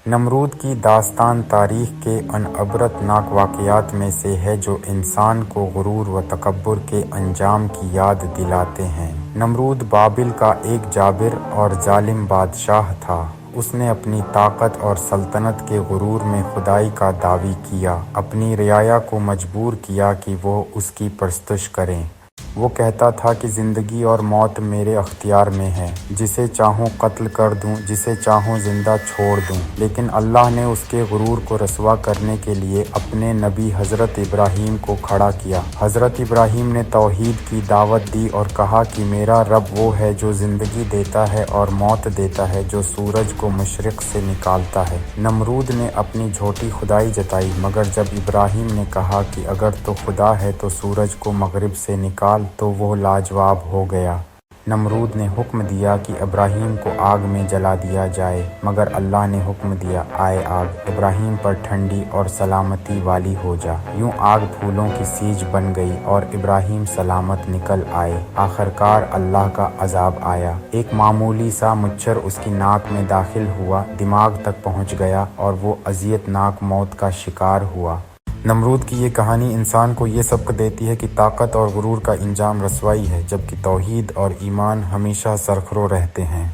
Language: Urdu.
نمرود کی داستان تاریخ کے ان عبرت ناک واقعات میں سے ہے جو انسان کو غرور و تکبر کے انجام کی یاد دلاتے ہیں۔ نمرود بابل کا ایک جابر اور ظالم بادشاہ تھا۔ اس نے اپنی طاقت اور سلطنت کے غرور میں خدائی کا دعوی کیا، اپنی رعایا کو مجبور کیا کہ وہ اس کی پرستش کریں۔ وہ کہتا تھا کہ زندگی اور موت میرے اختیار میں ہے، جسے چاہوں قتل کر دوں، جسے چاہوں زندہ چھوڑ دوں۔ لیکن اللہ نے اس کے غرور کو رسوا کرنے کے لیے اپنے نبی حضرت ابراہیم کو کھڑا کیا۔ حضرت ابراہیم نے توحید کی دعوت دی اور کہا کہ میرا رب وہ ہے جو زندگی دیتا ہے اور موت دیتا ہے، جو سورج کو مشرق سے نکالتا ہے۔ نمرود نے اپنی جھوٹی خدائی جتائی، مگر جب ابراہیم نے کہا کہ اگر تو خدا ہے تو سورج کو مغرب سے نکال، تو وہ لاجواب ہو گیا۔ نمرود نے حکم دیا کہ ابراہیم کو آگ میں جلا دیا جائے، مگر اللہ نے حکم دیا، آئے آگ، ابراہیم پر ٹھنڈی اور سلامتی والی ہو جا۔ یوں آگ پھولوں کی سیج بن گئی اور ابراہیم سلامت نکل آئے۔ آخرکار اللہ کا عذاب آیا۔ ایک معمولی سا مچھر اس کی ناک میں داخل ہوا، دماغ تک پہنچ گیا اور وہ اذیت ناک موت کا شکار ہوا۔ نمرود کی یہ کہانی انسان کو یہ سبق دیتی ہے کہ طاقت اور غرور کا انجام رسوائی ہے، جبکہ توحید اور ایمان ہمیشہ سرخرو رہتے ہیں۔